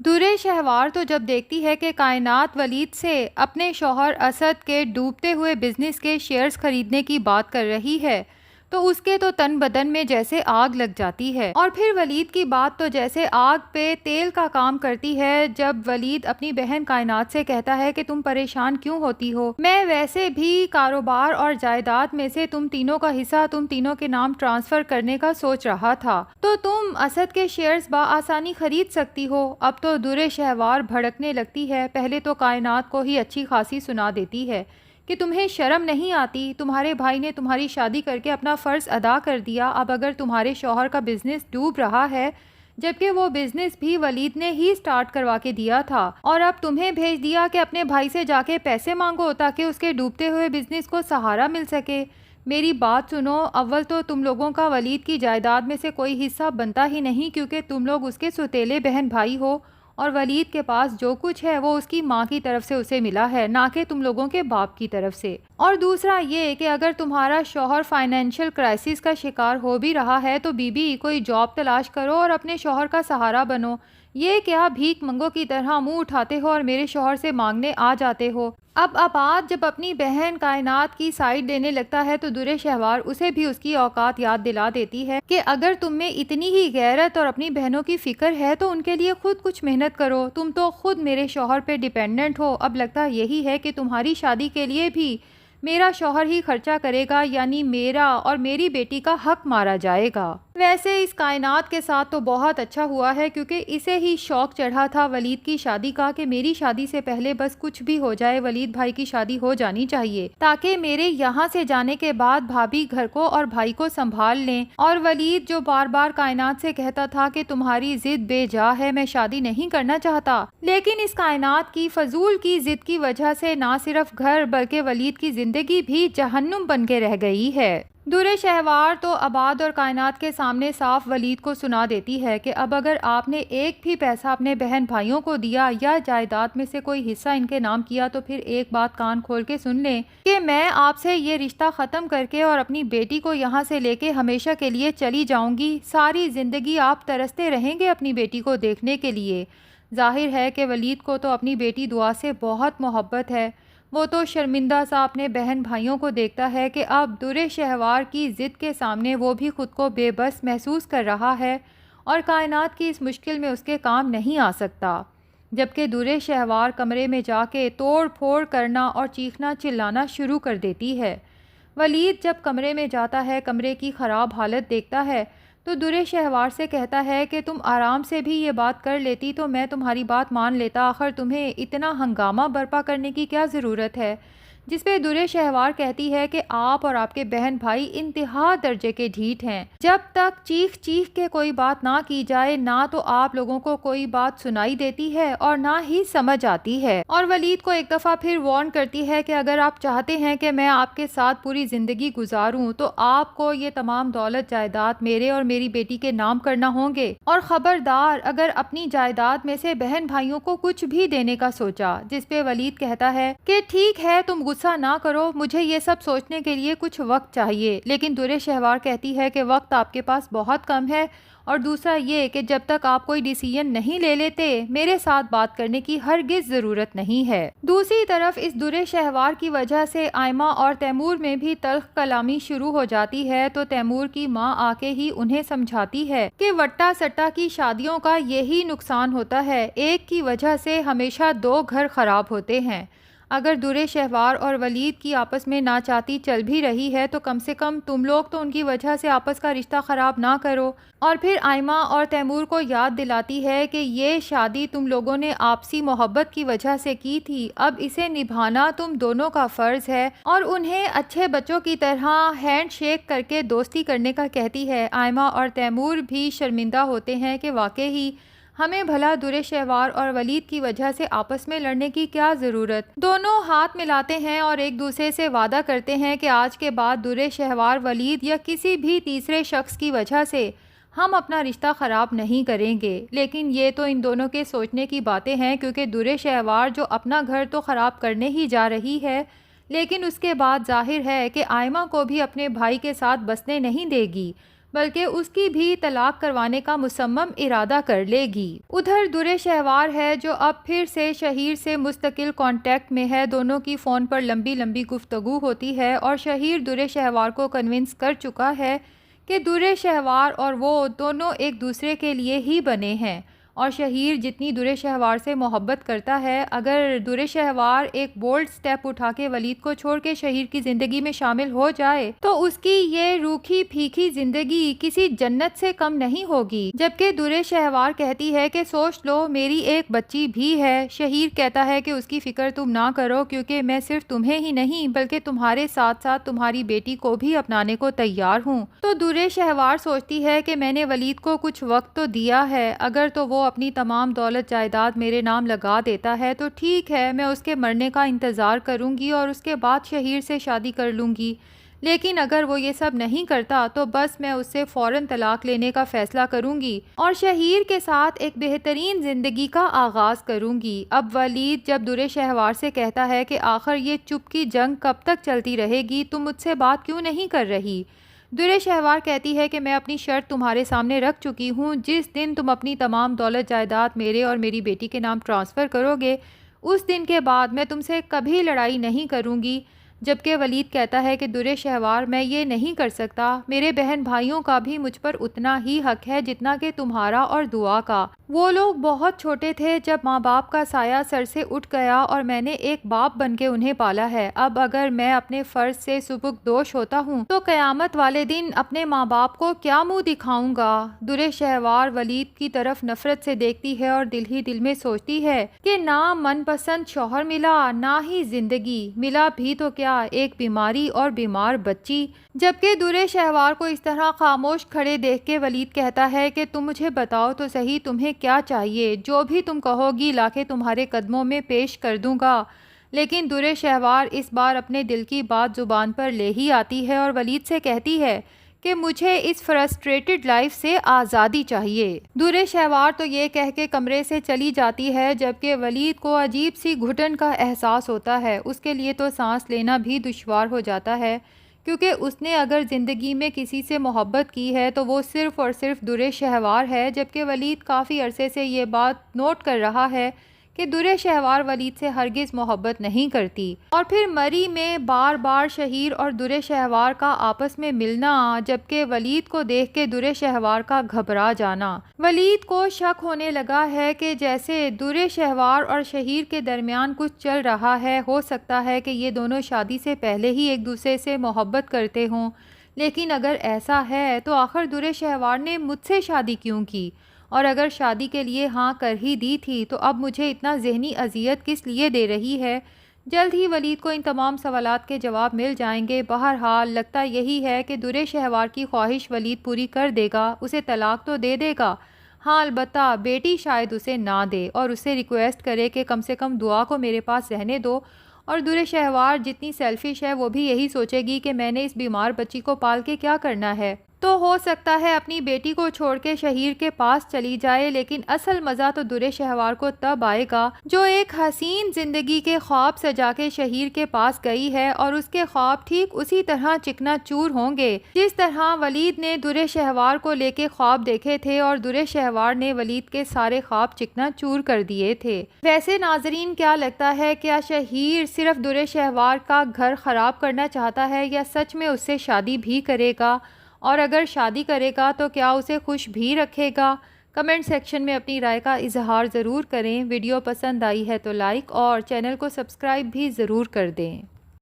درے شہوار تو جب دیکھتی ہے کہ کائنات ولید سے اپنے شوہر اسد کے ڈوبتے ہوئے بزنس کے شیئرز خریدنے کی بات کر رہی ہے تو اس کے تو تن بدن میں جیسے آگ لگ جاتی ہے، اور پھر ولید کی بات تو جیسے آگ پہ تیل کا کام کرتی ہے جب ولید اپنی بہن کائنات سے کہتا ہے کہ تم پریشان کیوں ہوتی ہو، میں ویسے بھی کاروبار اور جائیداد میں سے تم تینوں کا حصہ تم تینوں کے نام ٹرانسفر کرنے کا سوچ رہا تھا تو تم اسد کے شیئرز بآسانی خرید سکتی ہو۔ اب تو درے شہوار بھڑکنے لگتی ہے، پہلے تو کائنات کو ہی اچھی خاصی سنا دیتی ہے کہ تمہیں شرم نہیں آتی، تمہارے بھائی نے تمہاری شادی کر کے اپنا فرض ادا کر دیا، اب اگر تمہارے شوہر کا بزنس ڈوب رہا ہے جبکہ وہ بزنس بھی ولید نے ہی سٹارٹ کروا کے دیا تھا اور اب تمہیں بھیج دیا کہ اپنے بھائی سے جا کے پیسے مانگو تاکہ اس کے ڈوبتے ہوئے بزنس کو سہارا مل سکے۔ میری بات سنو، اول تو تم لوگوں کا ولید کی جائیداد میں سے کوئی حصہ بنتا ہی نہیں کیونکہ تم لوگ اس کے سوتیلے بہن بھائی ہو، اور ولید کے پاس جو کچھ ہے وہ اس کی ماں کی طرف سے اسے ملا ہے، نہ کہ تم لوگوں کے باپ کی طرف سے۔ اور دوسرا یہ کہ اگر تمہارا شوہر فائنینشیل کرائسس کا شکار ہو بھی رہا ہے تو بیوی کوئی جاب تلاش کرو اور اپنے شوہر کا سہارا بنو، یہ کیا بھیک منگوں کی طرح منہ اٹھاتے ہو اور میرے شوہر سے مانگنے آ جاتے ہو۔ اب آباد جب اپنی بہن کائنات کی سائیڈ لینے لگتا ہے تو درے شہوار اسے بھی اس کی اوقات یاد دلا دیتی ہے کہ اگر تم میں اتنی ہی غیرت اور اپنی بہنوں کی فکر ہے تو ان کے لیے خود کچھ محنت کرو، تم تو خود میرے شوہر پہ ڈیپینڈنٹ ہو، اب لگتا یہی ہے کہ تمہاری شادی کے لیے بھی میرا شوہر ہی خرچہ کرے گا، یعنی میرا اور میری بیٹی کا حق مارا جائے گا۔ ویسے اس کائنات کے ساتھ تو بہت اچھا ہوا ہے کیونکہ اسے ہی شوق چڑھا تھا ولید کی شادی کا کہ میری شادی سے پہلے بس کچھ بھی ہو جائے ولید بھائی کی شادی ہو جانی چاہیے تاکہ میرے یہاں سے جانے کے بعد بھابھی گھر کو اور بھائی کو سنبھال لیں، اور ولید جو بار بار کائنات سے کہتا تھا کہ تمہاری ضد بے جا ہے، میں شادی نہیں کرنا چاہتا، لیکن اس کائنات کی فضول کی ضد کی وجہ سے نہ صرف گھر بلکہ ولید کی زندگی بھی جہنم بن کے رہ گئی ہے۔ درے شہوار تو آباد اور کائنات کے سامنے صاف ولید کو سنا دیتی ہے کہ اب اگر آپ نے ایک بھی پیسہ اپنے بہن بھائیوں کو دیا یا جائیداد میں سے کوئی حصہ ان کے نام کیا تو پھر ایک بات کان کھول کے سن لیں کہ میں آپ سے یہ رشتہ ختم کر کے اور اپنی بیٹی کو یہاں سے لے کے ہمیشہ کے لیے چلی جاؤں گی، ساری زندگی آپ ترستے رہیں گے اپنی بیٹی کو دیکھنے کے لیے۔ ظاہر ہے کہ ولید کو تو اپنی بیٹی دعا سے بہت محبت ہے، وہ تو شرمندہ سا اپنے بہن بھائیوں کو دیکھتا ہے کہ اب درے شہوار کی ضد کے سامنے وہ بھی خود کو بے بس محسوس کر رہا ہے اور کائنات کی اس مشکل میں اس کے کام نہیں آ سکتا، جبکہ درے شہوار کمرے میں جا کے توڑ پھوڑ کرنا اور چیخنا چلانا شروع کر دیتی ہے۔ ولید جب کمرے میں جاتا ہے، کمرے کی خراب حالت دیکھتا ہے تو درے شہوار سے کہتا ہے کہ تم آرام سے بھی یہ بات کر لیتی تو میں تمہاری بات مان لیتا، آخر تمہیں اتنا ہنگامہ برپا کرنے کی کیا ضرورت ہے؟ جس پہ درے شہوار کہتی ہے کہ آپ اور آپ کے بہن بھائی انتہا درجے کے ڈھیٹ ہیں، جب تک چیخ چیخ کے کوئی بات نہ کی جائے نہ تو آپ لوگوں کو کوئی بات سنائی دیتی ہے اور نہ ہی سمجھ آتی ہے، اور ولید کو ایک دفعہ پھر وارن کرتی ہے کہ اگر آپ چاہتے ہیں کہ میں آپ کے ساتھ پوری زندگی گزاروں تو آپ کو یہ تمام دولت جائیداد میرے اور میری بیٹی کے نام کرنا ہوں گے، اور خبردار اگر اپنی جائیداد میں سے بہن بھائیوں کو کچھ بھی دینے کا سوچا۔ جس پہ ولید کہتا ہے کہ ٹھیک ہے تم غصہ نہ کرو، مجھے یہ سب سوچنے کے لیے کچھ وقت چاہیے، لیکن درے شہوار کہتی ہے کہ وقت آپ کے پاس بہت کم ہے، اور دوسرا یہ کہ جب تک آپ کوئی ڈیسیژن نہیں لے لیتے میرے ساتھ بات کرنے کی ہرگز ضرورت نہیں ہے۔ دوسری طرف اس درے شہوار کی وجہ سے آئمہ اور تیمور میں بھی تلخ کلامی شروع ہو جاتی ہے تو تیمور کی ماں آ کے ہی انہیں سمجھاتی ہے کہ وٹا سٹا کی شادیوں کا یہی نقصان ہوتا ہے، ایک کی وجہ سے ہمیشہ دو گھر خراب ہوتے ہیں، اگر درے شہوار اور ولید کی آپس میں ناچاتی چل بھی رہی ہے تو کم سے کم تم لوگ تو ان کی وجہ سے آپس کا رشتہ خراب نہ کرو۔ اور پھر آئمہ اور تیمور کو یاد دلاتی ہے کہ یہ شادی تم لوگوں نے آپسی محبت کی وجہ سے کی تھی، اب اسے نبھانا تم دونوں کا فرض ہے، اور انہیں اچھے بچوں کی طرح ہینڈ شیک کر کے دوستی کرنے کا کہتی ہے۔ آئمہ اور تیمور بھی شرمندہ ہوتے ہیں کہ واقعی ہمیں بھلا درے شہوار اور ولید کی وجہ سے آپس میں لڑنے کی کیا ضرورت۔ دونوں ہاتھ ملاتے ہیں اور ایک دوسرے سے وعدہ کرتے ہیں کہ آج کے بعد درے شہوار ولید یا کسی بھی تیسرے شخص کی وجہ سے ہم اپنا رشتہ خراب نہیں کریں گے، لیکن یہ تو ان دونوں کے سوچنے کی باتیں ہیں کیونکہ درے شہوار جو اپنا گھر تو خراب کرنے ہی جا رہی ہے لیکن اس کے بعد ظاہر ہے کہ آئمہ کو بھی اپنے بھائی کے ساتھ بسنے نہیں دے گی، بلکہ اس کی بھی طلاق کروانے کا مصمم ارادہ کر لے گی۔ ادھر در شہوار ہے جو اب پھر سے شہیر سے مستقل کانٹیکٹ میں ہے، دونوں کی فون پر لمبی لمبی گفتگو ہوتی ہے اور شہیر در شہوار کو کنونس کر چکا ہے کہ در شہوار اور وہ دونوں ایک دوسرے کے لیے ہی بنے ہیں، اور شہیر جتنی در شہوار سے محبت کرتا ہے، اگر در شہوار ایک بولڈ سٹیپ اٹھا کے ولید کو چھوڑ کے شہیر کی زندگی میں شامل ہو جائے تو اس کی یہ روکھی پھیکی زندگی کسی جنت سے کم نہیں ہوگی۔ جبکہ در شہوار کہتی ہے کہ سوچ لو میری ایک بچی بھی ہے۔ شہیر کہتا ہے کہ اس کی فکر تم نہ کرو، کیونکہ میں صرف تمہیں ہی نہیں بلکہ تمہارے ساتھ ساتھ تمہاری بیٹی کو بھی اپنانے کو تیار ہوں۔ تو در شہوار سوچتی ہے کہ میں نے ولید کو کچھ وقت تو دیا ہے، اگر تو وہ اپنی تمام دولت جائیداد میرے نام لگا دیتا ہے تو ٹھیک ہے، میں اس کے مرنے کا انتظار کروں گی اور اس کے بعد شہیر سے شادی کر لوں گی، لیکن اگر وہ یہ سب نہیں کرتا تو بس میں اس سے فوراً طلاق لینے کا فیصلہ کروں گی اور شہیر کے ساتھ ایک بہترین زندگی کا آغاز کروں گی۔ اب ولید جب در شہوار سے کہتا ہے کہ آخر یہ چپ کی جنگ کب تک چلتی رہے گی، تم مجھ سے بات کیوں نہیں کر رہی؟ در شہوار کہتی ہے کہ میں اپنی شرط تمہارے سامنے رکھ چکی ہوں، جس دن تم اپنی تمام دولت جائیداد میرے اور میری بیٹی کے نام ٹرانسفر کرو گے، اس دن کے بعد میں تم سے کبھی لڑائی نہیں کروں گی۔ جبکہ ولید کہتا ہے کہ در شہوار میں یہ نہیں کر سکتا، میرے بہن بھائیوں کا بھی مجھ پر اتنا ہی حق ہے جتنا کہ تمہارا اور دعا کا۔ وہ لوگ بہت چھوٹے تھے جب ماں باپ کا سایہ سر سے اٹھ گیا اور میں نے ایک باپ بن کے انہیں پالا ہے۔ اب اگر میں اپنے فرض سے سبکدوش ہوتا ہوں تو قیامت والے دن اپنے ماں باپ کو کیا منہ دکھاؤں گا؟ در شہوار ولید کی طرف نفرت سے دیکھتی ہے اور دل ہی دل میں سوچتی ہے کہ نہ من پسند شوہر ملا، نہ ہی زندگی ملا بھی تو کیا، ایک بیماری اور بیمار بچی۔ جبکہ در شہوار کو اس طرح خاموش کھڑے دیکھ کے ولید کہتا ہے کہ تم مجھے بتاؤ تو صحیح تمہیں کیا چاہیے، جو بھی تم کہو گی لا کے تمہارے قدموں میں پیش کر دوں گا۔ لیکن در شہوار اس بار اپنے دل کی بات زبان پر لے ہی آتی ہے اور ولید سے کہتی ہے کہ مجھے اس فرسٹریٹڈ لائف سے آزادی چاہیے۔ در شہوار تو یہ کہہ کے کمرے سے چلی جاتی ہے، جبکہ ولید کو عجیب سی گھٹن کا احساس ہوتا ہے۔ اس کے لیے تو سانس لینا بھی دشوار ہو جاتا ہے، کیونکہ اس نے اگر زندگی میں کسی سے محبت کی ہے تو وہ صرف اور صرف در شہوار ہے۔ جبکہ ولید کافی عرصے سے یہ بات نوٹ کر رہا ہے کہ در شہوار ولید سے ہرگز محبت نہیں کرتی، اور پھر مری میں بار بار شہیر اور در شہوار کا آپس میں ملنا، جبکہ ولید کو دیکھ کے در شہوار کا گھبرا جانا۔ ولید کو شک ہونے لگا ہے کہ جیسے در شہوار اور شہیر کے درمیان کچھ چل رہا ہے، ہو سکتا ہے کہ یہ دونوں شادی سے پہلے ہی ایک دوسرے سے محبت کرتے ہوں، لیکن اگر ایسا ہے تو آخر در شہوار نے مجھ سے شادی کیوں کی؟ اور اگر شادی کے لیے ہاں کر ہی دی تھی تو اب مجھے اتنا ذہنی اذیت کس لیے دے رہی ہے؟ جلد ہی ولید کو ان تمام سوالات کے جواب مل جائیں گے۔ بہرحال لگتا یہی ہے کہ در شہوار کی خواہش ولید پوری کر دے گا، اسے طلاق تو دے دے گا، ہاں البتہ بیٹی شاید اسے نہ دے اور اسے ریکویسٹ کرے کہ کم سے کم دعا کو میرے پاس رہنے دو۔ اور در شہوار جتنی سیلفش ہے وہ بھی یہی سوچے گی کہ میں نے اس بیمار بچی کو پال کے کیا کرنا ہے، تو ہو سکتا ہے اپنی بیٹی کو چھوڑ کے شہیر کے پاس چلی جائے۔ لیکن اصل مزہ تو در شہوار کو تب آئے گا جو ایک حسین زندگی کے خواب سجا کے شہیر کے پاس گئی ہے، اور اس کے خواب ٹھیک اسی طرح چکنا چور ہوں گے جس طرح ولید نے در شہوار کو لے کے خواب دیکھے تھے اور در شہوار نے ولید کے سارے خواب چکنا چور کر دیے تھے۔ ویسے ناظرین کیا لگتا ہے، کیا شہیر صرف در شہوار کا گھر خراب کرنا چاہتا ہے یا سچ میں اس سے شادی بھی کرے گا؟ اور اگر شادی کرے گا تو کیا اسے خوش بھی رکھے گا؟ کمنٹ سیکشن میں اپنی رائے کا اظہار ضرور کریں۔ ویڈیو پسند آئی ہے تو لائک اور چینل کو سبسکرائب بھی ضرور کر دیں۔